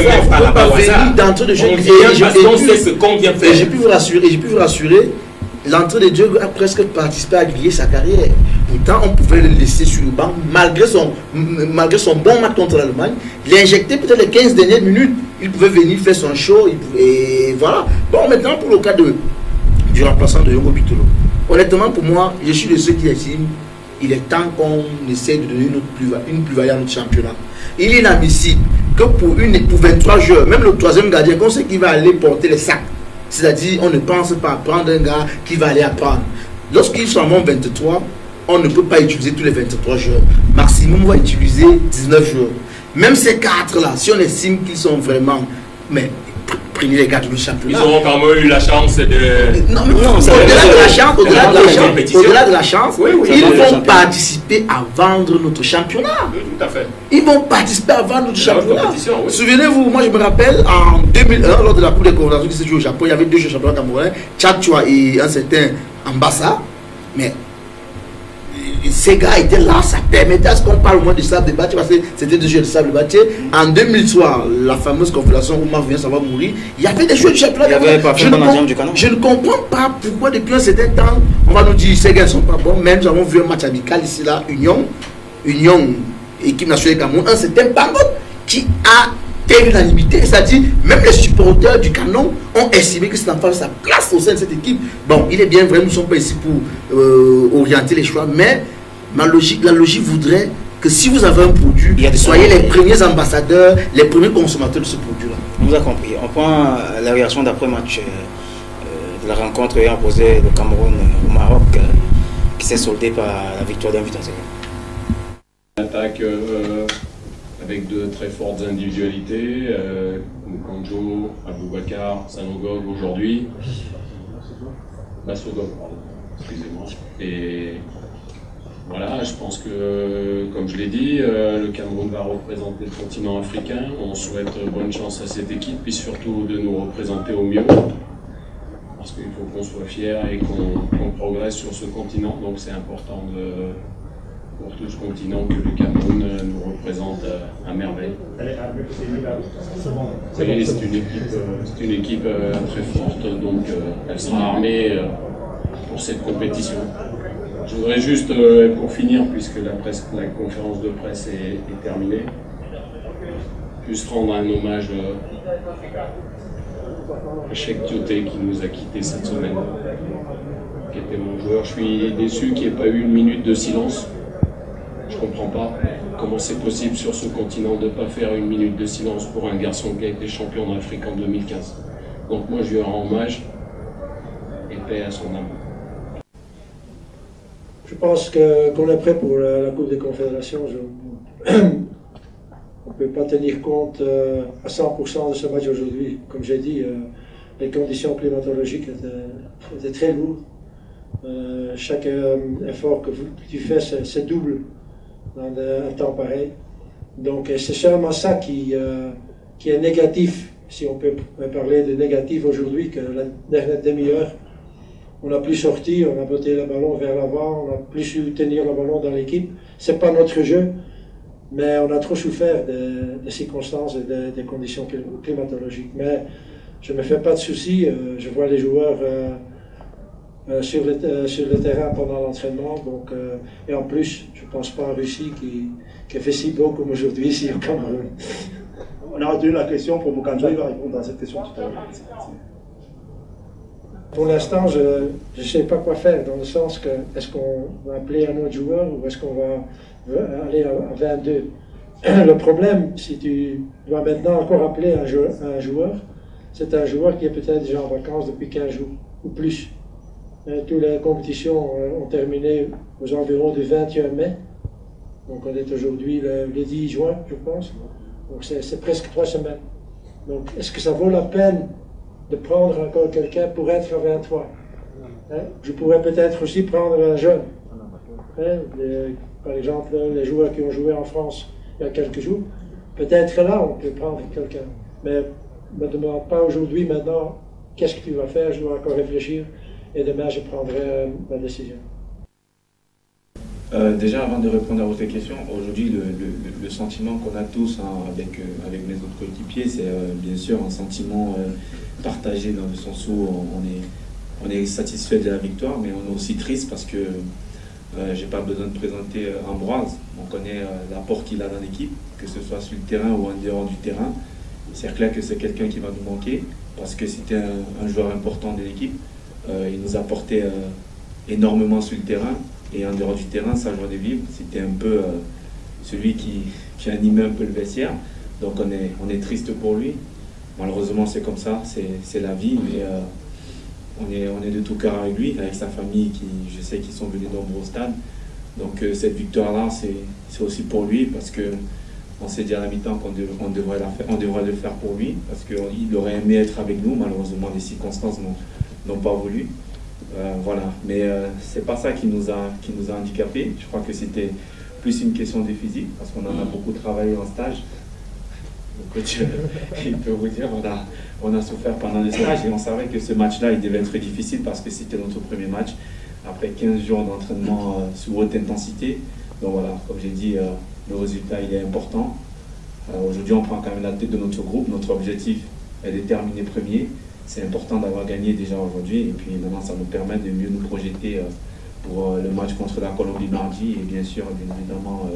hasard. Vous ne pouvez pas venir d'entrée de jeu. Et j'ai pu vous rassurer, l'entrée de jeu a presque participé à griller sa carrière. Pourtant, on pouvait le laisser sur le banc, malgré son bon match contre l'Allemagne. L'injecter peut-être les 15 dernières minutes. Il pouvait venir faire son show. Et voilà. Bon, maintenant, pour le cas du remplaçant de Yongo Bitolo. Honnêtement, pour moi, je suis de ceux qui estiment qu'il est temps qu'on essaie de donner une plus-value à notre championnat. Il est inadmissible que pour 23 joueurs, même le troisième gardien, qu'on sait qu'il va aller porter les sacs. C'est-à-dire, on ne pense pas à prendre un gars qui va aller apprendre. Lorsqu'ils sont en 23, on ne peut pas utiliser tous les 23 joueurs. Maximum, on va utiliser 19 joueurs. Même ces 4-là, si on estime qu'ils sont vraiment... Mais prenez les gars du championnat. Ils ont quand même eu la chance de... Non, au-delà de la chance, ils vont participer à vendre notre championnat. Oui, tout à fait. Ils vont participer à vendre notre championnat. Souvenez-vous, moi je me rappelle, en 2001, lors de la Coupe des Confédérations qui s'est jouée au Japon, il y avait deux jeux championnats camerounais, Tchatchoua et un certain Ambassa. Mais ces gars étaient là, ça permettait à ce qu'on parle au moins du sable de Bâtier, parce que c'était des jeux de sable de Bâtier. En 2003, la fameuse confédération où Marc vient savoir mourir, il y avait des jeux de championnat. Je ne comprends pas pourquoi depuis un certain temps, on va nous dire ces gars ne sont pas bons. Même nous avons vu un match amical ici là, Union, équipe nationale du Cameroun, un certain Bango qui a l'unanimité, c'est-à-dire même les supporters du Canon ont estimé que c'est enfant sa place au sein de cette équipe. Bon, il est bien vrai, nous ne sommes pas ici pour orienter les choix, mais la logique voudrait que si vous avez un produit, soyez les premiers ambassadeurs, les premiers consommateurs de ce produit-là. On vous a compris. On prend la réaction d'après-match de la rencontre ayant opposé le Cameroun au Maroc, qui s'est soldée par la victoire d'un but à 0. Attaque avec de très fortes individualités, Nkanjo, Aboubakar, Sanogog aujourd'hui, Bassogog, excusez-moi. Et voilà, je pense que, comme je l'ai dit, le Cameroun va représenter le continent africain. On souhaite bonne chance à cette équipe, puis surtout de nous représenter au mieux. Parce qu'il faut qu'on soit fiers et qu'on progresse sur ce continent, donc c'est important pour tout ce continent que le Cameroun nous représente à merveille. C'est une équipe très forte, donc elle sera armée pour cette compétition. Je voudrais juste, pour finir, puisque la conférence de presse est terminée, juste rendre un hommage à Cheikh Tioté qui nous a quittés cette semaine, qui était mon joueur. Je suis déçu qu'il n'y ait pas eu une minute de silence. Je ne comprends pas comment c'est possible sur ce continent de ne pas faire une minute de silence pour un garçon qui a été champion d'Afrique en 2015. Donc moi je lui rends hommage et paix à son âme. Je pense qu'on est prêt pour la Coupe des Confédérations. On ne peut pas tenir compte à 100% de ce match aujourd'hui. Comme j'ai dit, les conditions climatologiques étaient très lourdes. Chaque effort que tu fais, c'est double dans un temps pareil. Donc c'est seulement ça qui est négatif, si on peut parler de négatif aujourd'hui, que la dernière demi-heure, on n'a plus sorti, on a botté le ballon vers l'avant, on n'a plus su tenir le ballon dans l'équipe. C'est pas notre jeu, mais on a trop souffert des circonstances et des conditions climatologiques. Mais je ne me fais pas de soucis, je vois les joueurs sur le terrain pendant l'entraînement. Et en plus, je ne pense pas en Russie qui fait si beau comme aujourd'hui ici au Cameroun. On a retenu la question pour Moukandjo, il va répondre à cette question tout à l'heure. Pour l'instant, je ne sais pas quoi faire, dans le sens que est-ce qu'on va appeler un autre joueur ou est-ce qu'on va aller à 22. Le problème, si tu dois maintenant encore appeler un joueur, c'est un joueur qui est peut-être déjà en vacances depuis 15 jours ou plus. Toutes les compétitions ont terminé aux environs du 21 mai. Donc on est aujourd'hui le 10 juin, je pense. Donc c'est presque 3 semaines. Donc est-ce que ça vaut la peine de prendre encore quelqu'un pour être à 23? Je pourrais peut-être aussi prendre un jeune. Par exemple, les joueurs qui ont joué en France il y a quelques jours. Peut-être là, on peut prendre quelqu'un. Mais ne me demande pas aujourd'hui, maintenant, qu'est-ce que tu vas faire? Je dois encore réfléchir. Et demain, je prendrai ma décision. Déjà, avant de répondre à votre question, aujourd'hui, le sentiment qu'on a tous avec mes autres coéquipiers, c'est bien sûr un sentiment partagé dans le sens où on est satisfait de la victoire, mais on est aussi triste parce que j'ai pas besoin de présenter Ambroise. On connaît l'apport qu'il a dans l'équipe, que ce soit sur le terrain ou en dehors du terrain. C'est clair que c'est quelqu'un qui va nous manquer parce que c'était un joueur important de l'équipe. Il nous apportait énormément sur le terrain. Et en dehors du terrain, sa joie de vivre, c'était un peu celui qui animait un peu le vestiaire. Donc on est triste pour lui. Malheureusement, c'est comme ça, c'est la vie. Mais on est de tout cœur avec lui, avec sa famille, je sais qu'ils sont venus nombreux au stade. Donc cette victoire-là, c'est aussi pour lui, parce qu'on s'est dit à la mi-temps qu'on devrait le faire pour lui, parce qu'il aurait aimé être avec nous. Malheureusement, les circonstances n'ont pas voulu. Voilà, mais c'est pas ça qui nous a handicapés. Je crois que c'était plus une question de physique, parce qu'on en a beaucoup travaillé en stage. Le coach, il peut vous dire, on a souffert pendant le stage et on savait que ce match-là, il devait être difficile parce que c'était notre premier match après 15 jours d'entraînement sous haute intensité. Donc voilà, comme j'ai dit, le résultat, il est important. Aujourd'hui, on prend quand même la tête de notre groupe. Notre objectif est de terminer premier. C'est important d'avoir gagné déjà aujourd'hui et puis maintenant ça nous permet de mieux nous projeter pour le match contre la Colombie mardi et bien sûr, bien évidemment,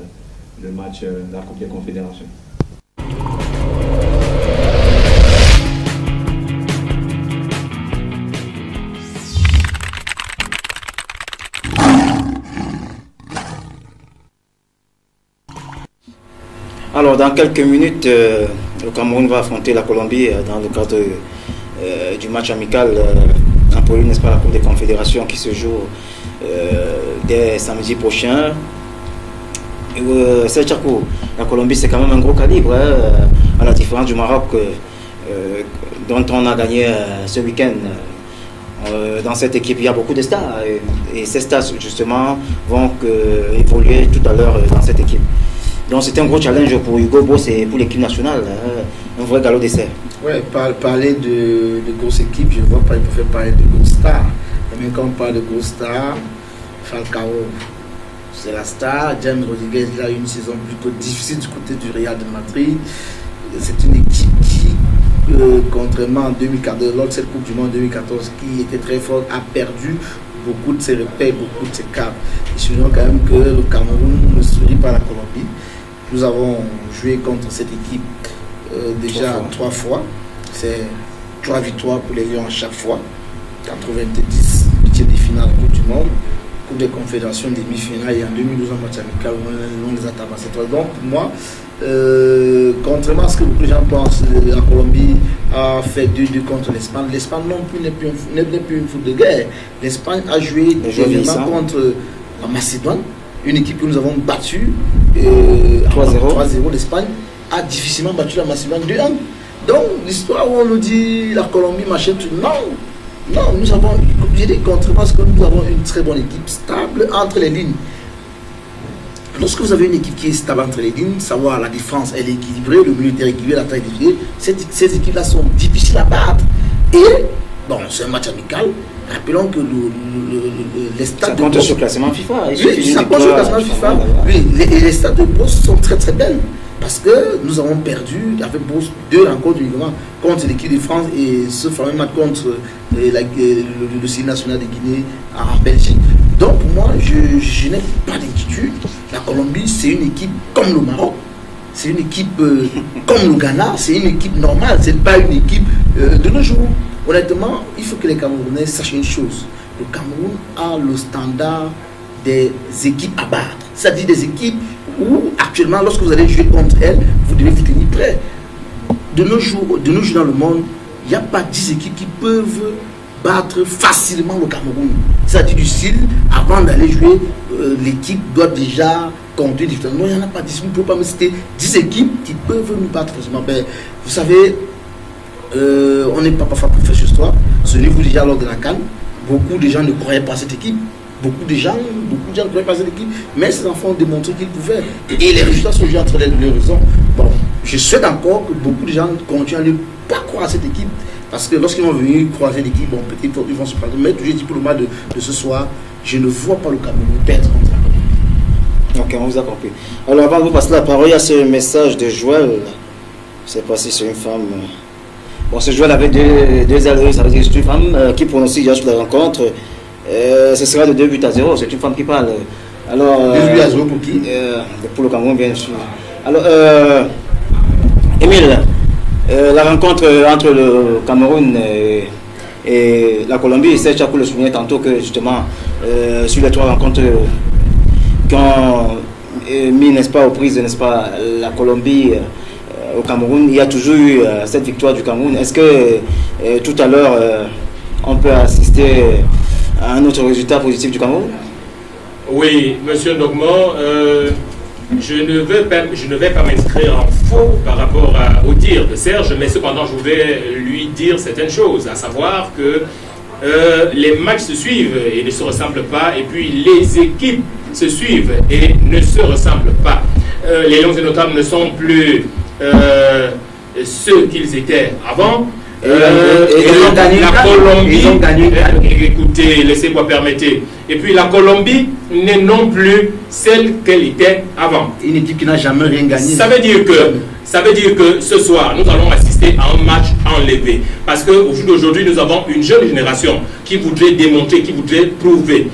le match de la Coupe des Confédérations. Alors, dans quelques minutes, le Cameroun va affronter la Colombie dans le cadre du match amical en Pologne, n'est-ce pas, la Coupe des Confédérations qui se joue dès samedi prochain. C'est Tchako, la Colombie c'est quand même un gros calibre, à la différence du Maroc dont on a gagné ce week-end. Dans cette équipe, il y a beaucoup de stars et ces stars justement vont évoluer tout à l'heure dans cette équipe. Donc c'est un gros challenge pour Hugo Boss et pour l'équipe nationale, un vrai galop d'essai. Ouais, parler de grosses équipes, je ne vois pas, ils peuvent parler de grosses stars. Mais quand on parle de grosses stars, Falcao, c'est la star. James Rodriguez, il a eu une saison plutôt difficile du côté du Real de Madrid. C'est une équipe qui, contrairement en 2014, lors de cette Coupe du Monde 2014, qui était très forte, a perdu beaucoup de ses repères, beaucoup de ses cadres. Et souvenons quand même que le Cameroun ne se sourit pas la Colombie. Nous avons joué contre cette équipe déjà 3 fois. C'est 3 victoires pour les Lions à chaque fois. 90, 8e de finale Coupe du Monde, Coupe des Confédérations, demi-finale, et en 2012 en match amical, on les a tabassés. Donc pour moi, contrairement à ce que beaucoup de gens pensent, la Colombie a fait 2-2 contre l'Espagne. L'Espagne non plus n'est plus une foule de guerre. L'Espagne a joué dernièrement contre la Macédoine, une équipe que nous avons battue 3-0. L'Espagne a difficilement battu la Macédoine 2-1. Donc l'histoire où on nous dit la Colombie machin, non, nous avons, comme j'ai dit, contrairement à ce que nous avons une très bonne équipe stable entre les lignes. Lorsque vous avez une équipe qui est stable entre les lignes, savoir la défense, elle est équilibrée, le militaire équilibré, l'attaque équilibrée, ces équipes-là sont difficiles à battre. Et, bon, c'est un match amical. Rappelons que les stades de sur le classement FIFA. Oui, ça compte sur le classement FIFA. Oui, les stades de Beauce sont très très belles. Parce que nous avons perdu avec Beauce 2 rencontres uniquement contre l'équipe de France et ce fameux match contre le CIL national de Guinée en Belgique. Donc pour moi, je n'ai pas d'inquiétude. La Colombie, c'est une équipe comme le Maroc. C'est une équipe comme le Ghana. C'est une équipe normale. Ce n'est pas une équipe de nos jours. Honnêtement, il faut que les Camerounais sachent une chose. Le Cameroun a le standard des équipes à battre. C'est-à-dire des équipes où actuellement, lorsque vous allez jouer contre elles, vous devez vous tenir prêt. De nos jours dans le monde, il n'y a pas 10 équipes qui peuvent battre facilement le Cameroun. C'est-à-dire du style, avant d'aller jouer, l'équipe doit déjà compter différemment. Non, il n'y en a pas 10. Vous ne pouvez pas me citer 10 équipes qui peuvent nous battre facilement. Ben, vous savez, on n'est pas parfois pour faire ce soir. Ce niveau déjà lors de la CAN, beaucoup de gens ne croyaient pas à cette équipe. Beaucoup de gens ne croyaient pas à cette équipe. Mais ces enfants ont démontré qu'ils pouvaient. Et les résultats sont juste entre les raisons. Bon, je souhaite encore que beaucoup de gens continuent à ne pas croire à cette équipe. Parce que lorsqu'ils vont venir croiser l'équipe, bon, peut-être ils vont se prendre. Mais je dis pour le match de ce soir, je ne vois pas le Cameroun perdre contre la Colombie. Ok, on vous a compris. Alors avant de vous passer la parole, il y a ce message de Joël. Je ne sais pas si c'est une femme. Bon, ce Joël avait deux allées, ça veut dire que c'est une femme qui pronostique déjà sur la rencontre. Ce sera de 2-0, c'est une femme qui parle. Alors, 2-0 pour qui? Pour le Cameroun, bien sûr. Alors, Émile, la rencontre entre le Cameroun et la Colombie, c'est Chakou le souvenir tantôt que justement, sur les 3 rencontres qui ont mis, n'est-ce pas, aux prises, n'est-ce pas, la Colombie au Cameroun, il y a toujours eu cette victoire du Cameroun. Est-ce que tout à l'heure, on peut assister à un autre résultat positif du Cameroun? Oui, monsieur Ndogmo, je ne vais pas m'inscrire en faux par rapport au tir de Serge, mais cependant je vais lui dire certaines choses, à savoir que les matchs se suivent et ne se ressemblent pas, et puis les équipes se suivent et ne se ressemblent pas. Les Lions indomptables ne sont plus ceux qu'ils étaient avant. La Colombie, ils ont gagné. Écoutez, laissez-moi permettre. Et puis la Colombie n'est non plus celle qu'elle était avant. Une équipe qui n'a jamais rien gagné. Ça veut dire que ce soir, nous allons assister à un match enlevé. Parce qu'au jour d'aujourd'hui, nous avons une jeune génération qui voudrait démontrer, qui voudrait prouver.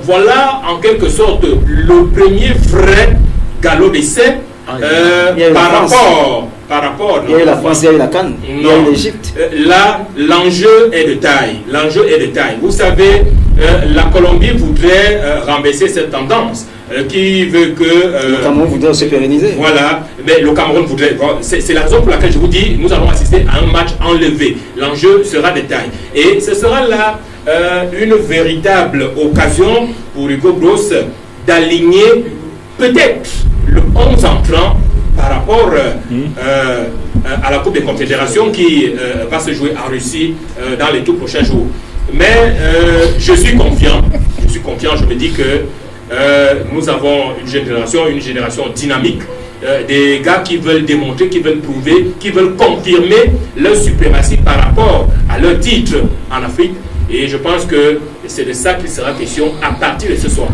Voilà en quelque sorte le premier vrai galop d'essai par rapport. Il y a eu la France, il y a eu la CAN, il y a eu l'Égypte. Là, l'enjeu est de taille. L'enjeu est de taille. Vous savez, la Colombie voudrait renverser cette tendance qui veut que... le Cameroun voudrait se pérenniser. Voilà, mais le Cameroun voudrait... C'est la raison pour laquelle je vous dis, nous allons assister à un match enlevé. L'enjeu sera de taille. Et ce sera là une véritable occasion pour Hugo Broos d'aligner peut-être le 11 entrant par rapport à la Coupe des Confédérations qui va se jouer en Russie dans les tout prochains jours. Mais je suis confiant, je me dis que nous avons une génération dynamique, des gars qui veulent démontrer, qui veulent prouver, qui veulent confirmer leur suprématie par rapport à leur titre en Afrique. Et je pense que c'est de ça qu'il sera question à partir de ce soir.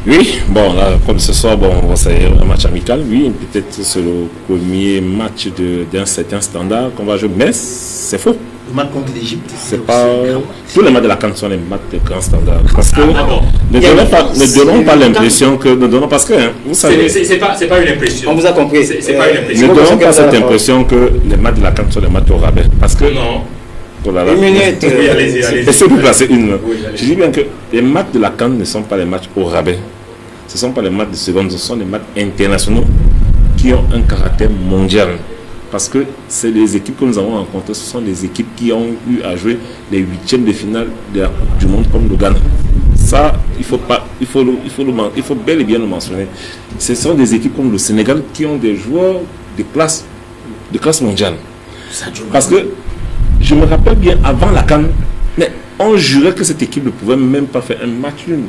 Oui, bon, là, comme ce soir, bon, c'est un match amical, oui, peut-être c'est le premier match d'un certain standard qu'on va jouer, mais c'est faux. Le match contre l'Égypte, c'est pas... Tous les matchs de la CAN sont les matchs de grand standard. Parce que ne donnons pas l'impression que... Parce que, hein, vous savez... C'est pas une impression. On vous a compris. C'est pas une impression. Ne donnons pas cette impression que les matchs de la CAN sont les matchs au rabais. Parce que... Non. Une minute. Oui, allez-y. Essayez de placer une. Oui, je dis bien que les matchs de la CAN ne sont pas les matchs au rabais. Ce ne sont pas les matchs de seconde, ce sont les matchs internationaux qui ont un caractère mondial. Parce que c'est les équipes que nous avons rencontrées, ce sont les équipes qui ont eu à jouer les 8e de finale de la Coupe du Monde comme le Ghana. Ça, il faut bel et bien le mentionner. Ce sont des équipes comme le Sénégal qui ont des joueurs de classe mondiale. Parce que je me rappelle bien, avant la CAN, mais on jurait que cette équipe ne pouvait même pas faire un match nul.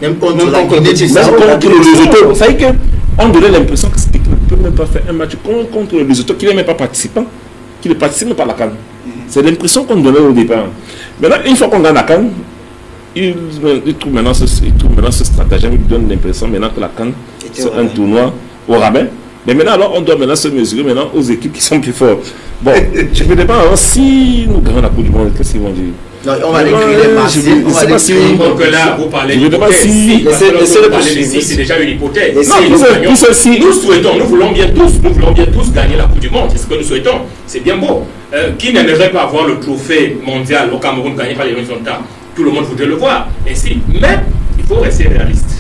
Même contre la Guinée, le Lesotho. Ça veut dire qu'on donnait l'impression que cette équipe ne peut même pas faire un match contre le Lesotho, qui n'est même pas participant, qui ne participe même pas à la CAN. C'est l'impression qu'on donnait au départ. Maintenant, une fois qu'on gagne la CAN, ils trouvent maintenant ce stratagème, ils donnent l'impression maintenant que la CAN, c'est un tournoi au rabais. Mais maintenant, alors, on doit maintenant se mesurer maintenant aux équipes qui sont plus fortes. Bon, je me demande alors, si nous gagnons la Coupe du Monde, qu'est-ce qu'ils vont dire? Non, on va l'écrire les masses. Donc là, vous parlez d'hypothèse. C'est déjà une hypothèse. Nous souhaitons, nous voulons bien tous gagner la Coupe du Monde. C'est ce que nous souhaitons. C'est bien beau. Qui n'aimerait pas avoir le trophée mondial au Cameroun gagné par les Lions indomptables? Tout le monde voudrait le voir. Ainsi. Mais il faut rester réaliste.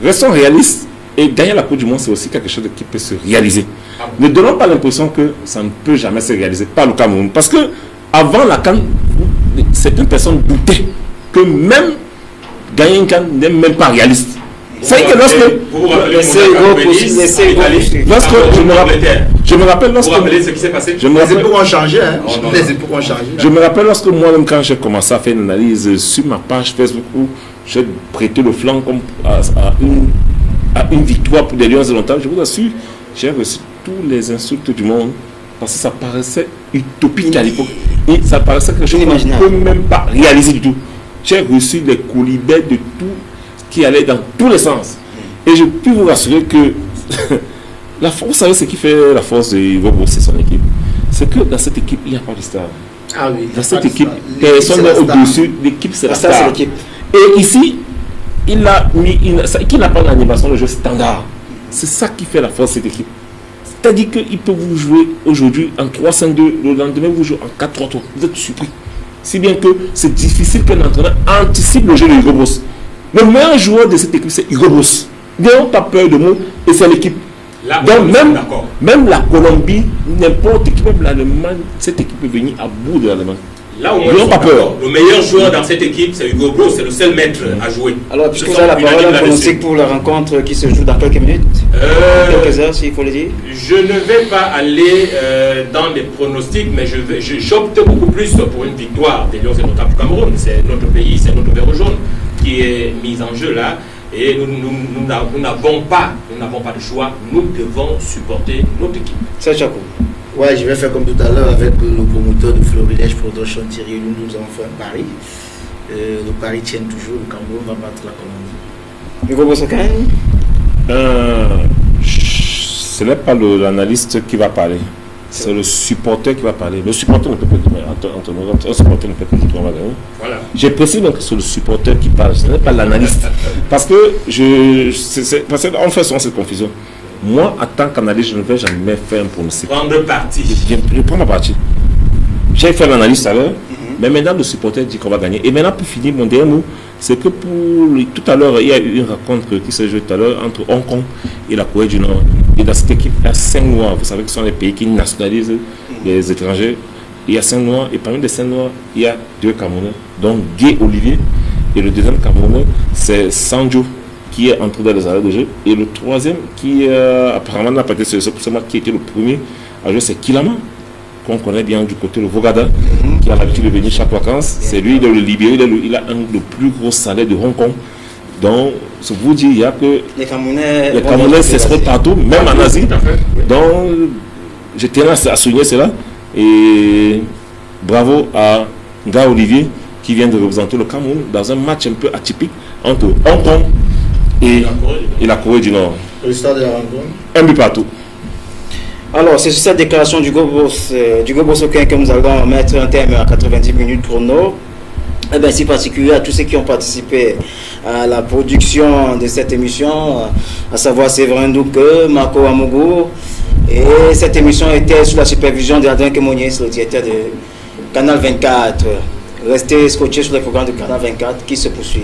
Restons réalistes. Et gagner la Coupe du Monde, c'est aussi quelque chose qui peut se réaliser. Ne donnons pas l'impression que ça ne peut jamais se réaliser par le Cameroun. Parce que avant la CAN, certaines personnes doutaient que même gagner une CAN n'est même pas réaliste. C'est que lorsque je me rappelle lorsque vous rappelez ce qui s'est passé. Les époques ont changé. Je me rappelle lorsque moi-même, quand j'ai commencé à faire une analyse sur ma page Facebook où j'ai prêté le flanc comme à une victoire pour des Lions indomptables, je vous assure, j'ai reçu tous les insultes du monde parce que ça paraissait utopique à l'époque et ça paraissait quelque chose qu'on ne peut même pas réaliser du tout. J'ai reçu les colibets de qui allait dans tous les sens. Et je peux vous rassurer que la force, vous savez ce qui fait la force de Hugo Bross et son équipe, c'est que dans cette équipe, il n'y a pas de star. Ah oui. Dans cette équipe, personne n'est au-dessus. L'équipe, c'est la star. Et ici, il n'a pas l'animation de jeu standard. C'est ça qui fait la force de cette équipe. C'est-à-dire qu'il peut vous jouer aujourd'hui en 3-5-2, le lendemain vous jouez en 4-3-3. Vous êtes surpris. Si bien que c'est difficile qu'un entraîneur anticipe le jeu de Hugo Bross. Le meilleur joueur de cette équipe, c'est Hugo Bross. N'ayons pas peur de mots, et c'est l'équipe. Donc même la Colombie, n'importe qui, même l'Allemagne, cette équipe peut venir à bout de l'Allemagne. Là où on pas peur. Le meilleur joueur dans cette équipe, c'est Hugo Bross, c'est le seul maître à jouer. Alors, puisque vous avez la parole, un pronostic pour la rencontre qui se joue dans quelques minutes, quelques heures, s'il faut le dire. Je ne vais pas aller dans les pronostics, mais j'opte beaucoup plus pour une victoire des Lions et notamment du Cameroun. C'est notre pays, c'est notre verre jaune qui est mis en jeu là. Et nous n'avons pas de choix. Nous devons supporter notre équipe. C'est Chaco. Ouais, je vais faire comme tout à l'heure avec le promoteur de Florilège Production Thierry. Nous avons fait un pari. Le pari tient toujours. Le Cameroun va battre la Colombie. Hugo Bross, ce n'est pas l'analyste qui va parler. C'est le supporter qui va parler. Le supporter ne peut pas dire. Un supporter ne peut pas dire qu'on va gagner. Voilà. J'ai précisé que c'est le supporter qui parle. Ce n'est pas l'analyste. Parce que on fait souvent cette confusion. Moi, en tant qu'analyste, je ne vais jamais faire un pronostic. Prendre parti. Je prends ma partie. J'ai fait l'analyse tout à l'heure, mais maintenant le supporter dit qu'on va gagner. Et maintenant, pour finir, mon dernier mot, c'est que tout à l'heure, il y a eu une rencontre qui s'est jouée tout à l'heure entre Hong Kong et la Corée du Nord. Et dans cette équipe, il y a 5 Noirs. Vous savez que ce sont les pays qui nationalisent les étrangers. Il y a 5 Noirs, et parmi les 5 Noirs, il y a 2 Camerounais, donc Guy Olivier. Et le deuxième Camerounais, c'est Sanjo, qui est entré dans les arrêts de jeu. Et le troisième, qui apparemment n'a pas été sélectionné pour ce match, qui était le premier à jouer, c'est Kilama, qu'on connaît bien du côté de Vogada, qui a l'habitude de venir chaque vacances. C'est lui, il est le libéré, il a le plus gros salaire de Hong Kong. Donc, je vous dis, il y a que les Camerounais s'exportent partout, même en Asie. Donc, je tiens à souligner cela. Et bravo à Nga Olivier, qui vient de représenter le Cameroun dans un match un peu atypique entre Hong Kong et la Corée du Nord. Le stade de la rencontre. Un but partout. Alors, c'est sur cette déclaration du Hugo Bross que nous allons mettre un terme à 90 minutes chrono. Eh bien, c'est particulier à tous ceux qui ont participé à la production de cette émission, à savoir Séverin Douke, Marco Amougou. Et cette émission était sous la supervision d'Adrien Kemonier, le directeur de Canal 24. Restez scotchés sur les programmes de Canal 24 qui se poursuivent.